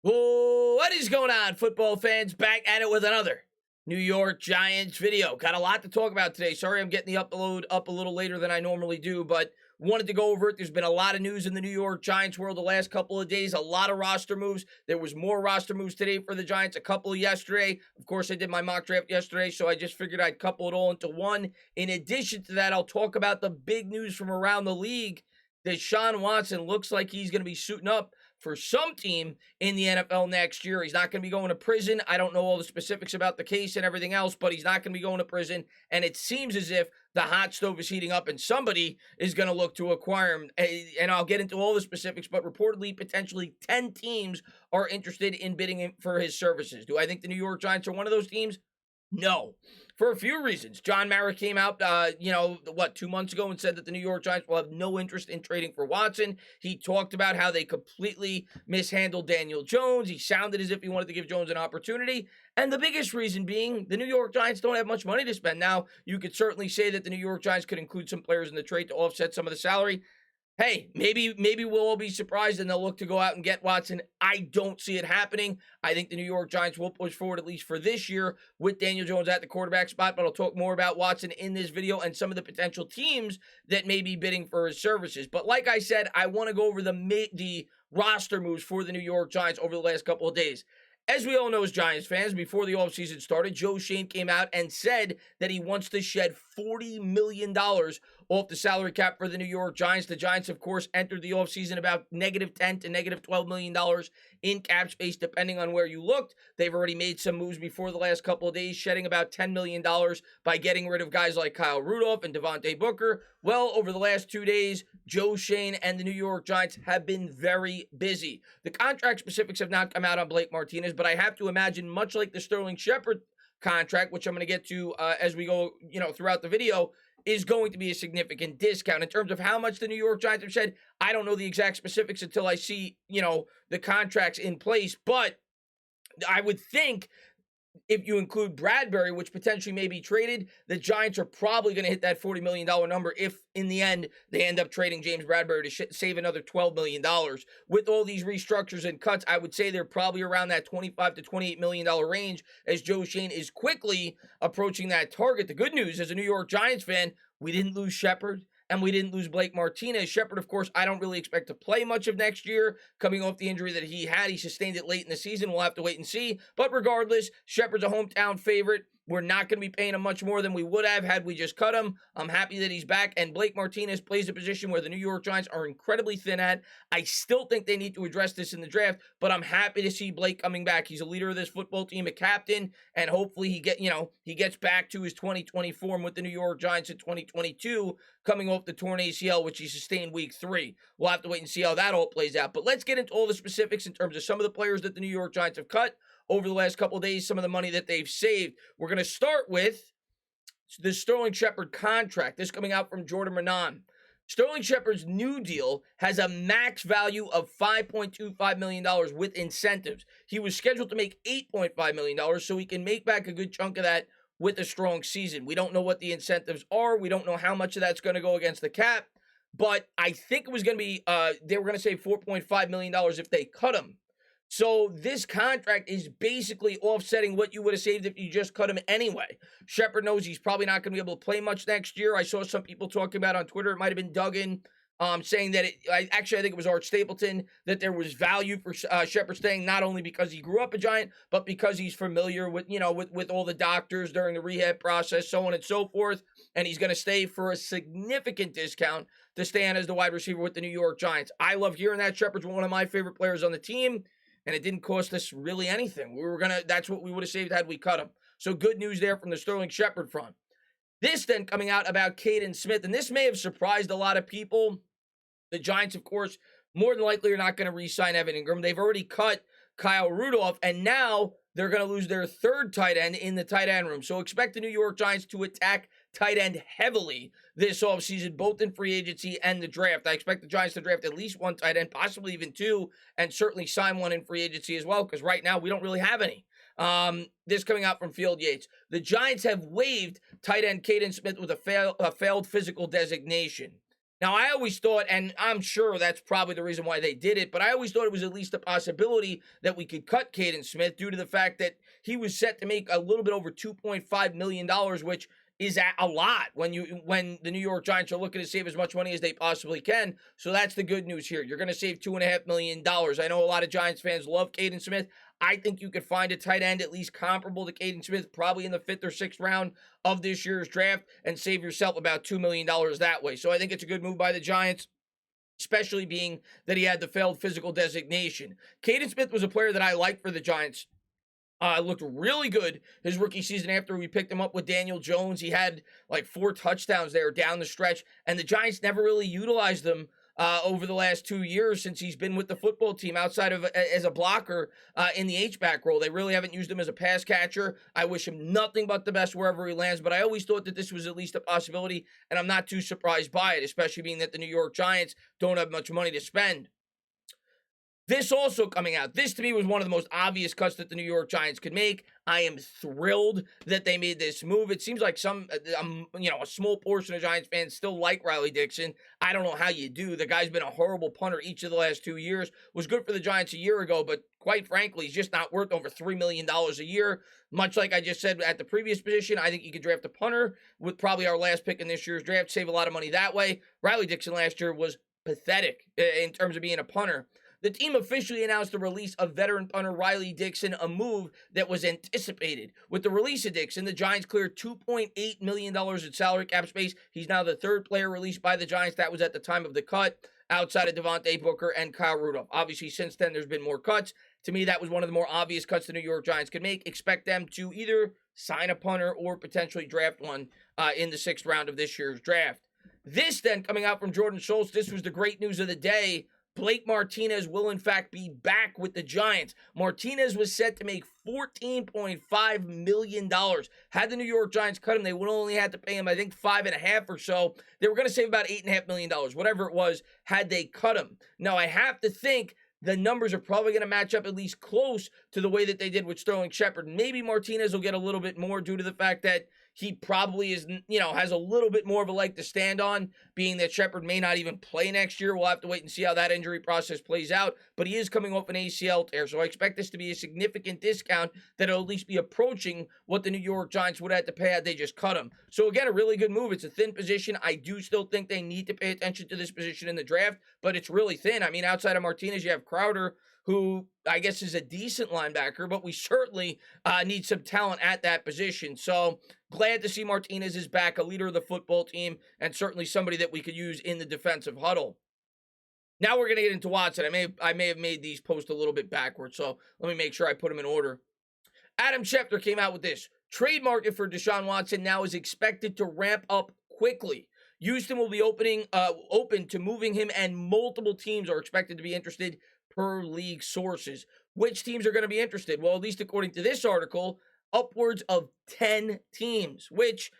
Whoa, what is going on, football fans? Back at it with another New York Giants video. Got a lot to talk about today. Sorry I'm getting the upload up a little later than I normally do, but wanted to go over it. There's been a lot of news in the New York Giants world the last couple of days, a lot of roster moves. There was more roster moves today for the Giants, a couple yesterday. Of course, I did my mock draft yesterday, so I just figured I'd couple it all into one. In addition to that, I'll talk about the big news from around the league. Deshaun Watson looks like he's going to be suiting up for some team in the NFL next year. He's not going to be going to prison. I don't know all the specifics about the case and everything else, but he's not going to be going to prison. And it seems as if the hot stove is heating up and somebody is going to look to acquire him. And I'll get into all the specifics, but reportedly, potentially 10 teams are interested in bidding for his services. Do I think the New York Giants are one of those teams? No, for a few reasons. John Mara came out, 2 months ago and said that the New York Giants will have no interest in trading for Watson. He talked about how they completely mishandled Daniel Jones. He sounded as if he wanted to give Jones an opportunity. And the biggest reason being the New York Giants don't have much money to spend. Now, you could certainly say that the New York Giants could include some players in the trade to offset some of the salary. Hey, maybe we'll all be surprised and they'll look to go out and get Watson. I don't see it happening. I think the New York Giants will push forward, at least for this year, with Daniel Jones at the quarterback spot, but I'll talk more about Watson in this video and some of the potential teams that may be bidding for his services. But like I said, I want to go over the roster moves for the New York Giants over the last couple of days. As we all know as Giants fans, before the offseason started, Schoen came out and said that he wants to shed $40 million off the salary cap for the New York Giants. The Giants, of course, entered the offseason about -$10 to -$12 million in cap space, depending on where you looked. They've already made some moves before the last couple of days, shedding about $10 million by getting rid of guys like Kyle Rudolph and Devontae Booker. Well, over the last 2 days, Schoen and the New York Giants have been very busy. The contract specifics have not come out on Blake Martinez, but I have to imagine, much like the Sterling Shepard contract, which I'm going to get to as we go, throughout the video, is going to be a significant discount. In terms of how much the New York Giants have shed, I don't know the exact specifics until I see, the contracts in place, but I would think if you include Bradbury, which potentially may be traded, the Giants are probably going to hit that $40 million number if, in the end, they end up trading James Bradbury to save another $12 million. With all these restructures and cuts, I would say they're probably around that $25 to $28 million range as Schoen is quickly approaching that target. The good news, as a New York Giants fan, we didn't lose Shepard. And we didn't lose Blake Martinez. Shepard, of course, I don't really expect to play much of next year, coming off the injury that he had. He sustained it late in the season. We'll have to wait and see. But regardless, Shepard's a hometown favorite. We're not going to be paying him much more than we would have had we just cut him. I'm happy that he's back. And Blake Martinez plays a position where the New York Giants are incredibly thin at. I still think they need to address this in the draft, but I'm happy to see Blake coming back. He's a leader of this football team, a captain, and hopefully he gets back to his 2020 form with the New York Giants in 2022, coming off the torn ACL, which he sustained week 3. We'll have to wait and see how that all plays out. But let's get into all the specifics in terms of some of the players that the New York Giants have cut over the last couple of days, some of the money that they've saved. We're going to start with the Sterling Shepard contract. This coming out from Jordan Renan. Sterling Shepard's new deal has a max value of $5.25 million with incentives. He was scheduled to make $8.5 million, so he can make back a good chunk of that with a strong season. We don't know what the incentives are. We don't know how much of that's going to go against the cap, but I think it was going to be, they were going to save $4.5 million if they cut him. So this contract is basically offsetting what you would have saved if you just cut him anyway. Shepard knows he's probably not going to be able to play much next year. I saw some people talking about on Twitter, it might have been Duggan, saying that I think it was Art Stapleton, that there was value for Shepard staying, not only because he grew up a Giant, but because he's familiar with, with all the doctors during the rehab process, so on and so forth. And he's going to stay for a significant discount to stand as the wide receiver with the New York Giants. I love hearing that. Shepard's one of my favorite players on the team. And it didn't cost us really anything. That's what we would have saved had we cut him. So good news there from the Sterling Shepard front. This then coming out about Kaden Smith, and this may have surprised a lot of people. The Giants, of course, more than likely are not going to re-sign Evan Ingram. They've already cut Kyle Rudolph, and now they're going to lose their third tight end in the tight end room. So expect the New York Giants to attack tight end heavily this offseason, both in free agency and the draft. I expect the Giants to draft at least one tight end, possibly even two, and certainly sign one in free agency as well, because right now we don't really have any. This coming out from Field Yates. The Giants have waived tight end Kaden Smith with a failed physical designation. Now, I always thought, and I'm sure that's probably the reason why they did it, but I always thought it was at least a possibility that we could cut Kaden Smith due to the fact that he was set to make a little bit over $2.5 million, which is a lot when the New York Giants are looking to save as much money as they possibly can. So that's the good news here. You're going to save $2.5 million. I know a lot of Giants fans love Kaden Smith. I think you could find a tight end at least comparable to Kaden Smith, probably in the 5th or 6th round of this year's draft, and save yourself about $2 million that way. So I think it's a good move by the Giants, especially being that he had the failed physical designation. Kaden Smith was a player that I liked for the Giants. Looked really good his rookie season after we picked him up with Daniel Jones. He had like 4 touchdowns there down the stretch, and the Giants never really utilized them over the last 2 years since he's been with the football team outside of as a blocker in the H-back role. They really haven't used him as a pass catcher. I wish him nothing but the best wherever he lands, but I always thought that this was at least a possibility, and I'm not too surprised by it, especially being that the New York Giants don't have much money to spend. This also coming out. This, to me, was one of the most obvious cuts that the New York Giants could make. I am thrilled that they made this move. It seems like a small portion of Giants fans still like Riley Dixon. I don't know how you do. The guy's been a horrible punter each of the last 2 years. Was good for the Giants a year ago, but quite frankly, he's just not worth over $3 million a year. Much like I just said at the previous position, I think you could draft a punter with probably our last pick in this year's draft, save a lot of money that way. Riley Dixon last year was pathetic in terms of being a punter. The team officially announced the release of veteran punter Riley Dixon, a move that was anticipated. With the release of Dixon, the Giants cleared $2.8 million in salary cap space. He's now the 3rd player released by the Giants. That was at the time of the cut, outside of Devontae Booker and Kyle Rudolph. Obviously, since then, there's been more cuts. To me, that was one of the more obvious cuts the New York Giants could make. Expect them to either sign a punter or potentially draft one in the 6th round of this year's draft. This then, coming out from Jordan Schultz, this was the great news of the day. Blake Martinez will, in fact, be back with the Giants. Martinez was set to make $14.5 million. Had the New York Giants cut him, they would only have to pay him, I think, $5.5 or so. They were going to save about $8.5 million, whatever it was, had they cut him. Now, I have to think the numbers are probably going to match up at least close to the way that they did with Sterling Shepard. Maybe Martinez will get a little bit more due to the fact that he probably is, has a little bit more of a leg to stand on, being that Shepard may not even play next year. We'll have to wait and see how that injury process plays out, but he is coming off an ACL tear, so I expect this to be a significant discount that'll at least be approaching what the New York Giants would have to pay had they just cut him. So again, a really good move. It's a thin position. I do still think they need to pay attention to this position in the draft, but it's really thin. I mean, outside of Martinez, you have Crowder, who I guess is a decent linebacker, but we certainly need some talent at that position. So glad to see Martinez is back, a leader of the football team, and certainly somebody that we could use in the defensive huddle. Now we're going to get into Watson. I may have made these posts a little bit backwards, so let me make sure I put them in order. Adam Schefter came out with this. Trade market for Deshaun Watson now is expected to ramp up quickly. Houston will be open to moving him, and multiple teams are expected to be interested per league sources. Which teams are going to be interested? Well, at least according to this article, upwards of 10 teams, which,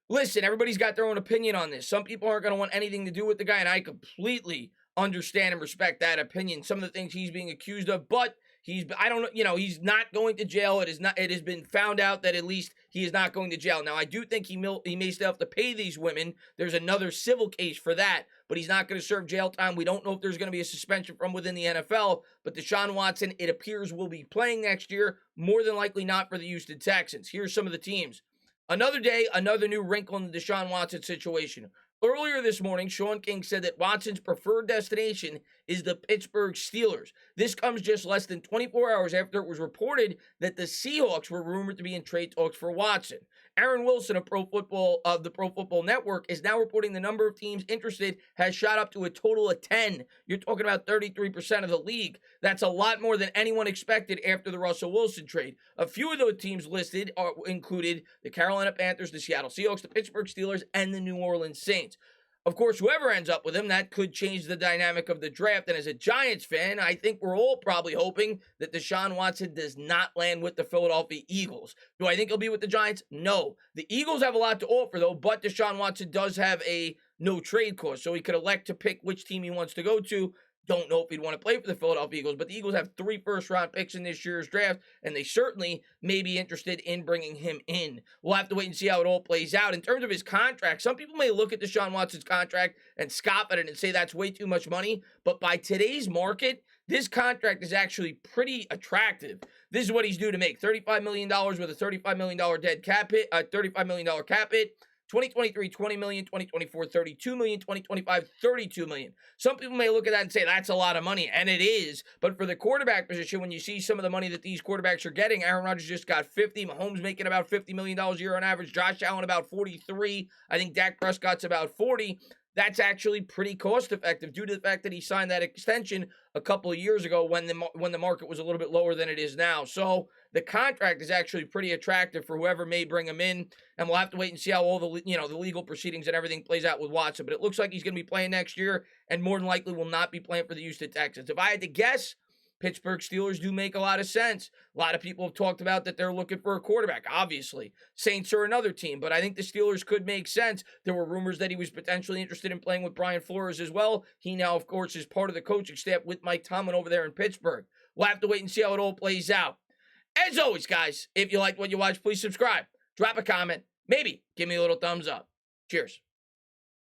listen, everybody's got their own opinion on this. Some people aren't going to want anything to do with the guy, and I completely understand and respect that opinion. Some of the things he's being accused of, but he's not going to jail. It has been found out that at least he is not going to jail. Now, I do think he may still have to pay these women. There's another civil case for that, but he's not going to serve jail time. We don't know if there's going to be a suspension from within the NFL, but Deshaun Watson, it appears, will be playing next year, more than likely not for the Houston Texans. Here's some of the teams. Another day, another new wrinkle in the Deshaun Watson situation. Earlier this morning, Sean King said that Watson's preferred destination is the Pittsburgh Steelers. This comes just less than 24 hours after it was reported that the Seahawks were rumored to be in trade talks for Watson. Aaron Wilson of the Pro Football Network is now reporting the number of teams interested has shot up to a total of 10. You're talking about 33% of the league. That's a lot more than anyone expected after the Russell Wilson trade. A few of those teams listed included the Carolina Panthers, the Seattle Seahawks, the Pittsburgh Steelers, and the New Orleans Saints. Of course, whoever ends up with him, that could change the dynamic of the draft. And as a Giants fan, I think we're all probably hoping that Deshaun Watson does not land with the Philadelphia Eagles. Do I think he'll be with the Giants? No. The Eagles have a lot to offer, though, but Deshaun Watson does have a no-trade clause, so he could elect to pick which team he wants to go to. don't know if he'd want to play for the Philadelphia Eagles, but the Eagles have 3 first-round picks in this year's draft, and they certainly may be interested in bringing him in. We'll have to wait and see how it all plays out. In terms of his contract, some people may look at Deshaun Watson's contract and scoff at it and say that's way too much money, but by today's market, this contract is actually pretty attractive. This is what he's due to make: $35 million with a $35 million dead cap hit, $35 million cap hit. 2023, $20 million, 2024, $32 million, 2025, $32 million. Some people may look at that and say that's a lot of money, and it is, but for the quarterback position, when you see some of the money that these quarterbacks are getting, Aaron Rodgers just got 50, Mahomes making about $50 million a year on average, Josh Allen about 43, I think Dak Prescott's about 40. That's actually pretty cost effective due to the fact that he signed that extension a couple of years ago when the market was a little bit lower than it is now. So the contract is actually pretty attractive for whoever may bring him in, and we'll have to wait and see how all the the legal proceedings and everything plays out with Watson. But it looks like he's going to be playing next year, and more than likely will not be playing for the Houston Texans. If I had to guess, Pittsburgh Steelers do make a lot of sense. A lot of people have talked about that they're looking for a quarterback, obviously. Saints are another team, but I think the Steelers could make sense. There were rumors that he was potentially interested in playing with Brian Flores as well. He now, of course, is part of the coaching staff with Mike Tomlin over there in Pittsburgh. We'll have to wait and see how it all plays out. As always, guys, if you liked what you watched, please subscribe. Drop a comment. Maybe give me a little thumbs up. Cheers.